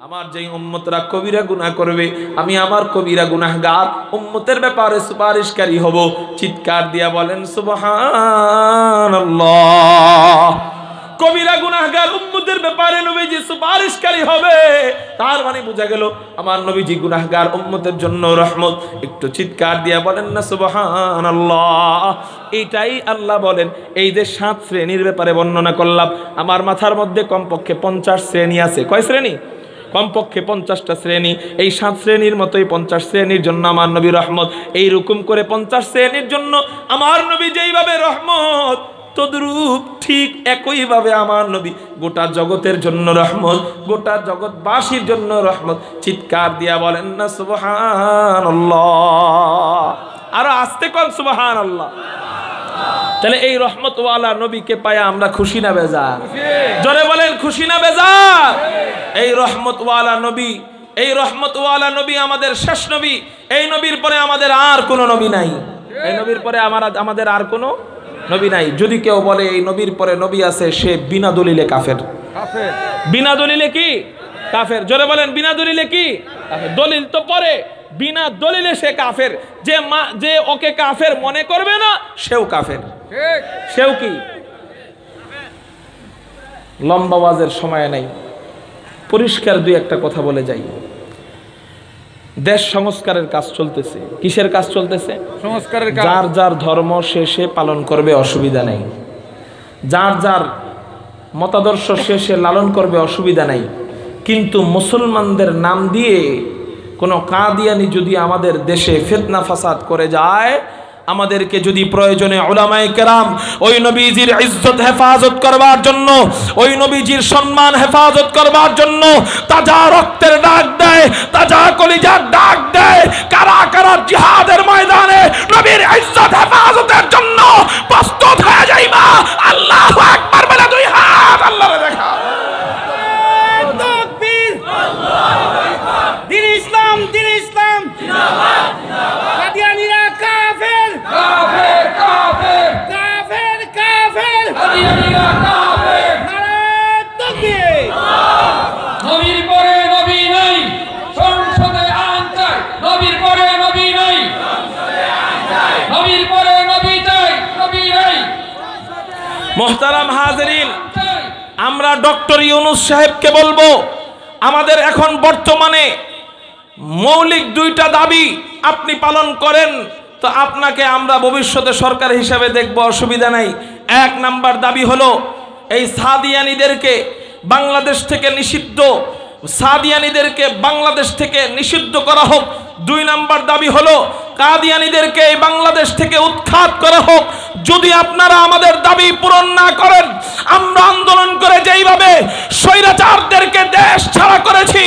আমার যেই উম্মতরা কবিরা গুনাহ করবে, আমি আমার কবিরা গুনাহগার উম্মতের ব্যাপারে সুপারিশকারী হব। চিৎকার দিয়া বলেন সুবহানাল্লাহ। কবিরা গুনাহগার উম্মতের ব্যাপারে নবীজি সুপারিশকারী হবে, তার মানে বোঝা গেল আমার নবীজি গুনাহগার উম্মতের জন্য রহমত। একটু চিৎকার দিয়া বলেন না সুবহানাল্লাহ। এইটাই আল্লাহ বলেন। এই যে 7 শ্রেণীর ব্যাপারে বর্ণনা করলাম, আমার মাথার মধ্যে কমপক্ষে 50 শ্রেণী আছে। কয় শ্রেণী? কমপক্ষে 50টা শ্রেণী। এই 7 শ্রেণীর মতোই 50 শ্রেণীর জন্য আমার নবী রহমত। এইরকম করে 50 শ্রেণীর জন্য আমার নবী যেইভাবে রহমত, তদ্রূপ ঠিক একইভাবে আমার নবী গোটা জগতের জন্য রহমত, গোটা জগৎবাসীর জন্য রহমত। চিৎকার দিয়া বলেন না সুবহানাল্লাহ। আর আস্তে কোন সুবহানাল্লাহ। তাহলে এই রহমতওয়ালা নবীকে পায়া আমরা খুশি না বেজার? জোরে বলেন খুশি না বেজার? এই রহমতওয়ালা নবী, এই রহমতওয়ালা নবী আমাদের শেষ নবী। এই নবীর পরে আমাদের আর কোনো নবী নাই। এই নবীর পরে আমাদের আর কোনো নবী নাই। যদি কেউ বলে এই নবীর পরে নবী আছে, সে বিনা দলিলে কাফের। বিনা দলিলে কি কাফের? জোরে বলেন বিনা দলিলে কি কাফের? দলিল তো পরে, বিনা দলিলে সে কাফের। যে ওকে কাফের মনে করবে না, সেও কাফের। সেও কি? লম্বা ওয়াজের সময় নাই, পরিষ্কার দুই একটা কথা বলে যাই। দেশ সংস্কারের কাজ চলতেছে। কিসের কাজ চলতেছে? সংস্কারের কাজ। যার যার ধর্ম সে পালন করবে, অসুবিধা নাই। যার যার মতাদর্শ সে লালন করবে, অসুবিধা নাই। কিন্তু মুসলমানদের নাম দিয়ে কোনো কাদিয়ানি যদি আমাদের দেশে ফিতনা ফাসাদ করে যায়, আমাদেরকে যদি প্রয়োজনে উলামায়ে কেরাম ওই নবীজির ইজ্জত হেফাজত করবার জন্য, ওই নবীজির সম্মান হেফাজত করবার জন্য তাজা রক্তের ডাক দেয়, তাজা কলিজার ডাক দেয়, কারা কারা জিহাদের ময়দানে নবীর ইজ্জত হেফাজতের জন্য প্রস্তুত হয়ে যাইবা, আল্লাহু আকবার বলে দুই হাত আল্লাহরে দেখা। তাকবীর, আল্লাহু আকবার। দিন ইসলাম, দিন ইসলাম জিন্দাবাদ, জিন্দাবাদ। কাদিয়ানীরা কাফের, কাফের, কাফের, কাফের, কাফের। কাদিয়ানীরা কাফের। নারে তাকবীর। নবীর পরে নবী নাই, সংসদে আইন চাই। নবীর পরে নবী নাই, সংসদে আইন চাই। নবীর পরে নবী চাই, নবী নাই। মুহতারাম হাজিরিন, আমরা ডক্টর ইউনূস সাহেবকে বলবো, আমাদের এখন বর্তমানে মৌলিক 2টা দাবি আপনি পালন করেন, তো আপনাকে আমরা ভবিষ্যতে সরকার হিসাবে দেখব, অসুবিধা নাই। 1 নাম্বার দাবি হলো এই সাদিয়ানীদেরকে বাংলাদেশ থেকে নিষিদ্ধ, সাদিয়ানীদেরকে বাংলাদেশ থেকে নিষিদ্ধ করা হোক। 2 নাম্বার দাবি হলো কাদিয়ানীদেরকে এই বাংলাদেশ থেকে উৎখাত করা হোক। যদি আপনারা আমাদের দাবি পূরণ না করেন, আমরা আন্দোলন করে যেইভাবে স্বৈরাচারদেরকে দেশ ছাড়া করেছি,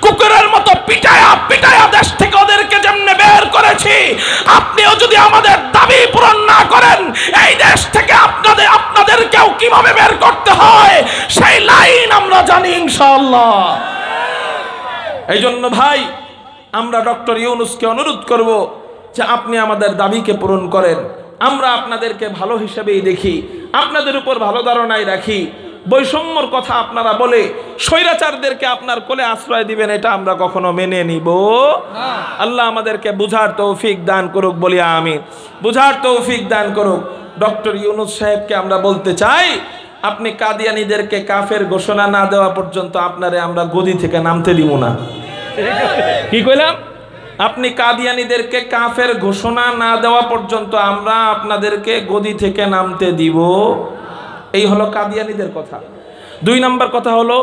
কুকুরের মতো পিটায়া পিটায়া দেশ থেকে ওদেরকে যেমনে বের করেছি, আপনিও যদি আমাদের দাবি পূরণ না করেন, এই দেশ থেকে আপনাদেরকেও কিভাবে বের করতে হয় সেই লাইন আমরা জানি ইনশাআল্লাহ। এই জন্য ভাই, আমরা ডক্টর ইউনূসকে অনুরোধ করব যে আপনি আমাদের দাবিকে পূরণ করেন। আমরা আপনাদেরকে ভালো হিসেবেই দেখি, আপনাদের উপর ভালো ধারণাই রাখি। বৈষম্যর কথা আপনারা বলে স্বৈরাচারদেরকে আপনার কোলে আশ্রয় দিবেন, এটা আমরা কখনো মেনে নিব না। আল্লাহ আমাদেরকে বুঝার তৌফিক দান করুক, বলি আমিন। বুঝার তৌফিক দান করুক। ডক্টর ইউনূস সাহেবকে আমরা বলতে চাই, আপনি কাদিয়ানীদেরকে কাফের ঘোষণা না দেওয়া পর্যন্ত আপনারে আমরা গদি থেকে নামতে দিব না। কি কইলাম? আপনি কাদিয়ানীদেরকে কাফের ঘোষণা না দেওয়া পর্যন্ত আমরা আপনাদেরকে গদি থেকে নামতে দিব। এই হলো কাদিয়ানীদের কথা। 2 নাম্বার কথা হলো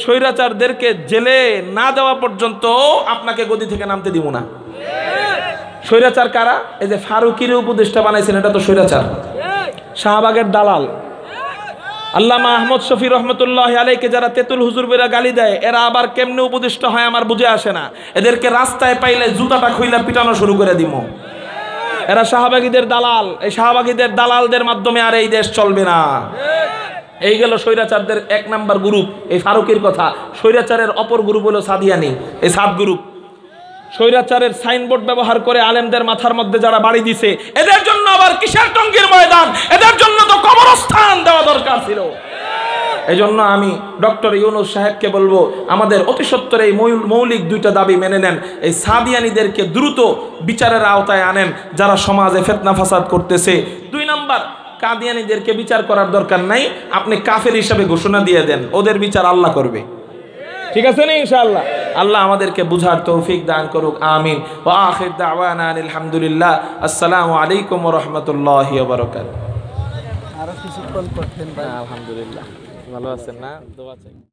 স্বৈরাচারদেরকে জেলে না দেওয়া পর্যন্ত আপনাকে গদি থেকে নামতে দিব না। স্বৈরাচার কারা? এই যে ফারুকির উপদেষ্টা বানাইছেন, এটা তো স্বৈরাচার। শাহবাগের দালাল আল্লামা আহমদ শফি রহমতুল্লাহ আলাইকে যারা তেতুল হুজুর বেরা গালি দেয়, এরা আবার কেমনে উপদেষ্টা হয় আমার বুঝে আসে না। এদেরকে রাস্তায় পাইলে জুতাটা খুইলা পিটানো শুরু করে দিব। এরা শাহবাগীদের দালাল। এই শাহবাগীদের দালালদের মাধ্যমে আর এই দেশ চলবে না। এই গেল স্বৈরাচারদের 1 নাম্বার গ্রুপ, এই ফারুকির কথা। স্বৈরাচারের অপর গ্রুপ হলো সাদিয়ানি, এই 7 গ্রুপ। স্বৈরাচারের সাইনবোর্ড ব্যবহার করে আলেমদের মাথার মধ্যে যারা বাড়ি দিছে, এদের জন্য আবার কিসের টঙ্গীর ময়দান? এদের জন্য তো কবরস্থান দেওয়া দরকার ছিল। এই জন্য আমি ডক্টর ইউনূস সাহেবকে বলবো, আমাদের অতি সত্বর এই মৌলিক দুইটা দাবি মেনে নেন। এই সাদিয়ানীদেরকে দ্রুত বিচারের আওতায় আনেন যারা সমাজে ফিতনা ফাসাদ করতেছে। 2 নাম্বার, কাদিয়ানীদেরকে বিচার করার দরকার নাই, আপনি কাফের হিসাবে ঘোষণা দিয়ে দেন, ওদের বিচার আল্লাহ করবে। ঠিক আছে না ইনশাআল্লাহ? আল্লাহ আমাদেরকে বুঝার তৌফিক দান করুক, আমিন। ওয়া আখির দাওয়ানা আলহামদুলিল্লাহ। আসসালামু আলাইকুম ওয়া রাহমাতুল্লাহি ওয়া বারাকাতুহু। আরো কিছুক্ষণ করতেন ভাই। আলহামদুলিল্লাহ, ভালো আছেন না? দোয়া চাই।